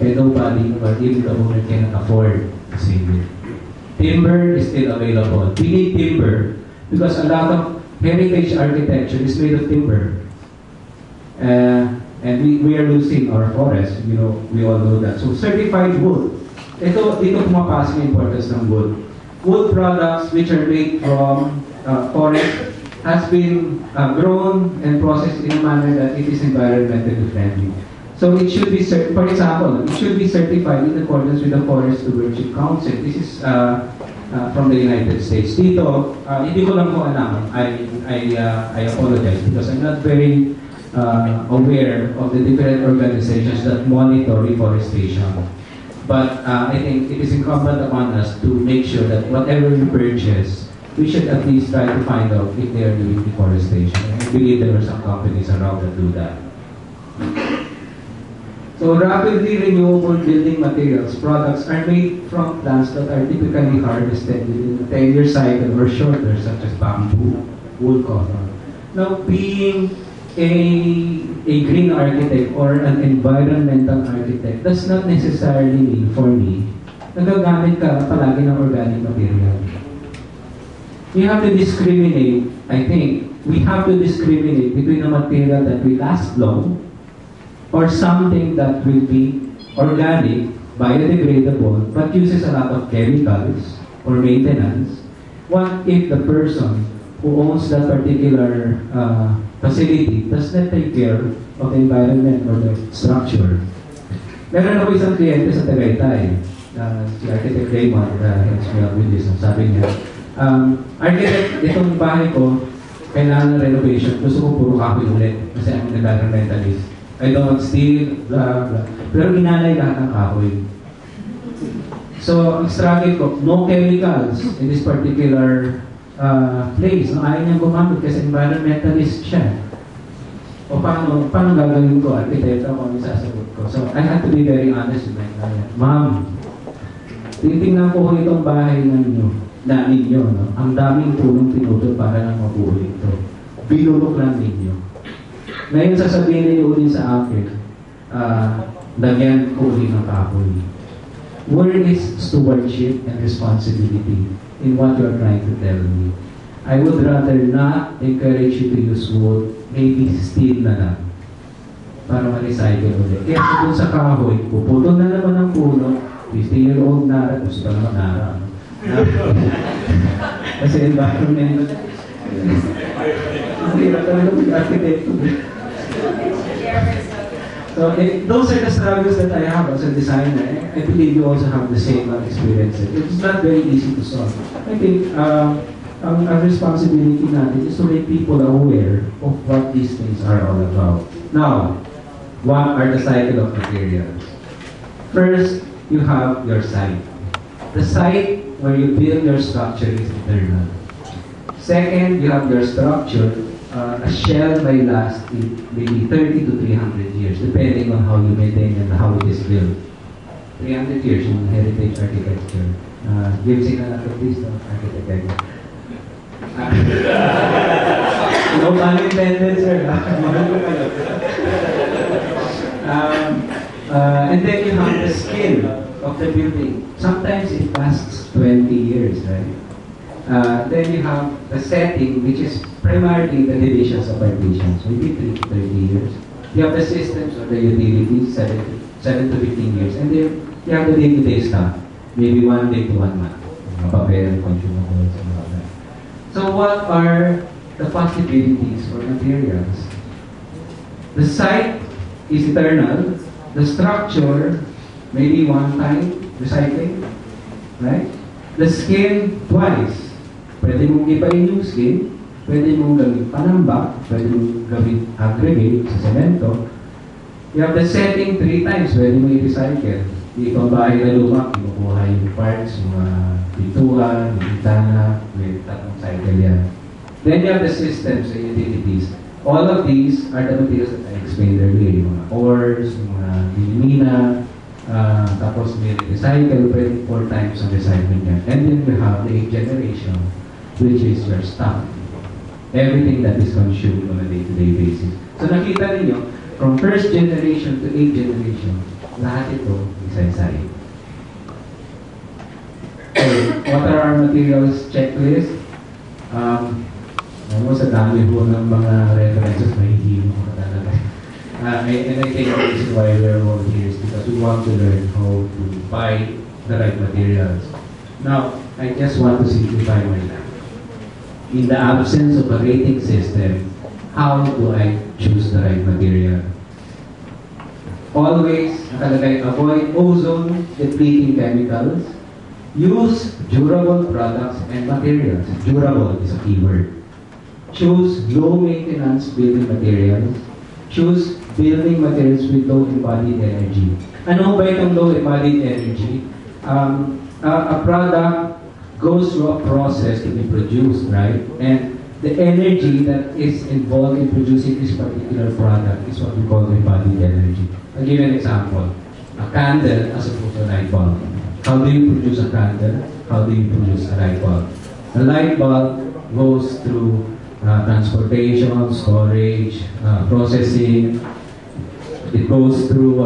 and nobody or even the owner cannot afford to save it. Timber is still available. We need timber because a lot of heritage architecture is made of timber. And we are losing our forests, you know, we all know that. So certified wood, ito pumapasok yung importance ng wood. Wood products which are made from forest has been grown and processed in a manner that it is environmentally friendly. So it should be, for example, it should be certified in accordance with the Forest Stewardship Council. This is from the United States. Dito, hindi ko lang po alam. I apologize because I'm not very aware of the different organizations that monitor reforestation. But I think it is incumbent upon us to make sure that whatever we purchase, we should at least try to find out if they are doing deforestation. And I believe there are some companies around that do that. So rapidly renewable building materials products are made from plants that are typically harvested within a 10-year cycle or shorter, such as bamboo, wool, cotton. Now, being a green architect or an environmental architect does not necessarily mean for me na gagamit ka palagi ng organic material. You have to discriminate, I think, we have to discriminate between a material that will last long or something that will be organic, biodegradable, but uses a lot of chemicals or maintenance. What if the person who owns that particular facility does not take care of the environment or the structure? Meron ako isang kliyente sa Tagaytay, si Architect Raymond, sabi niya, architect, itong bahay ko, kailangan ng renovation, gusto ko puro kahoy ulit, kasi I'm an environmentalist. I don't steal, blah, blah. Pero inalay lahat ng kahoy. So, ang struggle ko, no chemicals in this particular place. No, ayaw niyang gumamit kasi environmentalist siya. O paano gagawin ko? Arkitekto ako, ang isasagot ko. So, I had to be very honest with my client. Ma'am, titingnan ko itong bahay ninyo, no? Ang daming tulong pinutol para lang mabuhay ito. Binulok lang ninyo. Ngayon sasabihin niyo ulit sa akin, lagyan ko ulit ng kahoy. Where is stewardship and responsibility in what you are trying to tell me? I would rather not encourage you to use wood, maybe steel na lang, para ma-recycle ulit. Kaya kung sa kahoy, puputol na naman ang puno, 50-year-old nara, gusto naman nara. Kasi environment, ang hirap talaga mag-architect. So those are the struggles that I have as a designer. I believe you also have the same experiences. It's not very easy to solve. I think our responsibility natin is to make people aware of what these things are all about. Now, what are the cycle of materials? First, you have your site. The site where you build your structure is eternal. Second, you have your structure. A shell may last maybe 30 to 300 years, depending on how you maintain and how it is built. 300 years in heritage architecture. Gibson na natin please, no? Architect. No pun intended, sir. And then you have the skill of the building. Sometimes it lasts 20 years, right? Then you have the setting, which is primarily the divisions of partitions, maybe 3 to 30 years. You have the systems or the utilities, 7 to 15 years. And then you have the day-to-day stuff, maybe 1 day to 1 month. Papel, consumables, and all that. So what are the possibilities for materials? The site is eternal. The structure, maybe 1 time recycling, right? The skin, twice. Pwede mong ipain yung skin, pwede mong gawin panambak, pwede mong gawin aggregate sa semento. You have the setting 3 times, pwede mong i-recycle. Ipang bahay na luma, kinukuha yung parts, yung pintuan, yung bitana, may 3 cycle yan. Then you have the systems and utilities. All of these are the materials that I explained earlier, yung mga ores, yung mga minimina, tapos may recycle, pwede 4 times ang recycling yan. And then we have the 8th generation, which is your stuff. Everything that is consumed on a day-to-day basis. So nakita ninyo, from 1st generation to 8th generation, Lahat ito, isa-isahin. So, what are our materials checklist? Sa dami po ng mga references, mahihilo ko talaga. And I think the reason why we're all here is because we want to learn how to buy the right materials. Now, I just want to simplify my life. In the absence of a rating system, how do I choose the right material? Always, nakalagay, avoid ozone-depleting chemicals. Use durable products and materials. Durable is a keyword. Choose low-maintenance building materials. Choose building materials with low embodied energy. Ano ba itong low embodied energy? A product goes through a process to be produced, right? And the energy that is involved in producing this particular product is what we call embodied energy. I'll give you an example. A candle as opposed to a light bulb. How do you produce a candle? How do you produce a light bulb? A light bulb goes through transportation, storage, processing. It goes through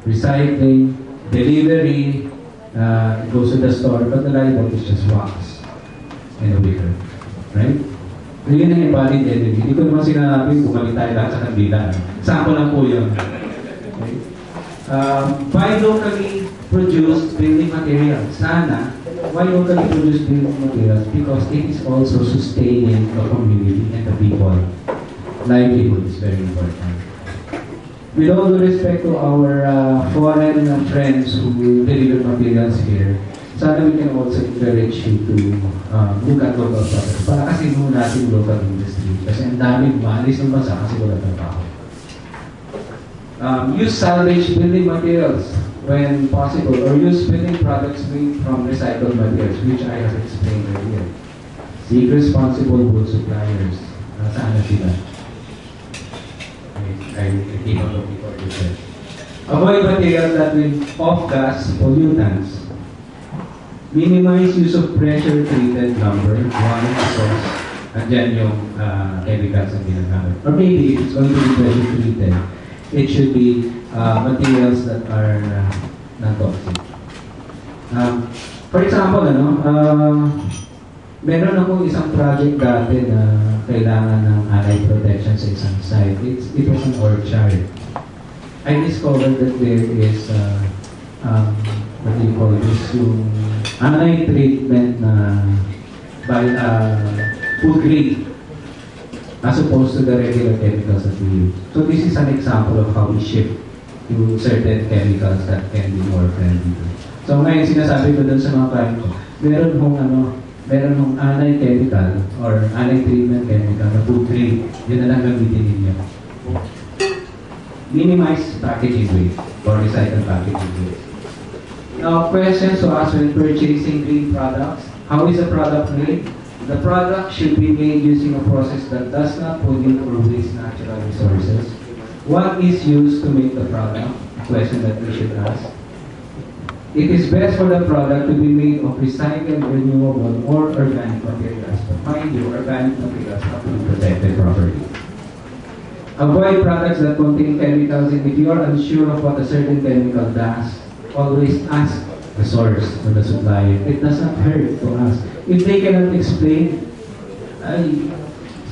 recycling, delivery. It goes to the store, but the light bulb is just wax and a wicker, right? So yun ang embodied energy. Hindi ko naman sinabi bumalik tayo lahat sa kandila. Sample lang po yun. Okay? Buy locally produced building materials. Sana, why locally produced building materials? Because it is also sustaining the community and the people. Livelihood is very important. With all due respect to our foreign friends who deliver materials here, sana we can also encourage you to look at local products. Para kasi muna natin local industry. Kasi ang daming maalis ng bansa kasi wala trabaho. Use salvage building materials when possible, or use building products made from recycled materials, which I have explained earlier. Seek responsible wood suppliers. Saan na sila? I keep on looking for this. Avoid materials that will off-gas pollutants. Minimize use of pressure-treated lumber. One, because andyan yung chemicals na ginagamit. Or maybe if it's going to be pressure-treated, it should be materials that are non-toxic. For example, meron akong isang project dati na kailangan ng allied protection sa isang site. It was an orchard. I discovered that there is, what do you call this, yung anti-treatment na by food grade as opposed to the regular chemicals that we use. So this is an example of how we shift to certain chemicals that can be more friendly. So ngayon sinasabi ko dun sa mga client ko, meron hong anti-chemical or anti-treatment chemical na food grade, yun na lang gamitin ninyo. Minimize packaging waste or recycle packaging waste. Now, questions to ask when purchasing green products. How is a product made? The product should be made using a process that does not pollute or waste natural resources. What is used to make the product? A question that we should ask. It is best for the product to be made of recycled, renewable, or organic materials. But mind you, organic materials have to be protected properly. Avoid products that contain chemicals, and if you are unsure of what a certain chemical does, always ask the source or the supplier. It does not hurt to ask. If they cannot explain, ay,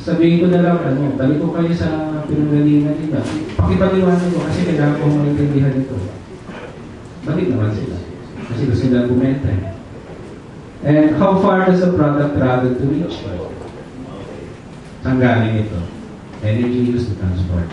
sabihin ko na lang, balik ko kayo sa pinanggalingan nila. Pakipaliwanag ko kasi kailangan ko maintindihan ito. Balik naman sila. Kasi gusto nila bumenta. And how far does the product travel to reach? Saan galing ito? Energy used to transport.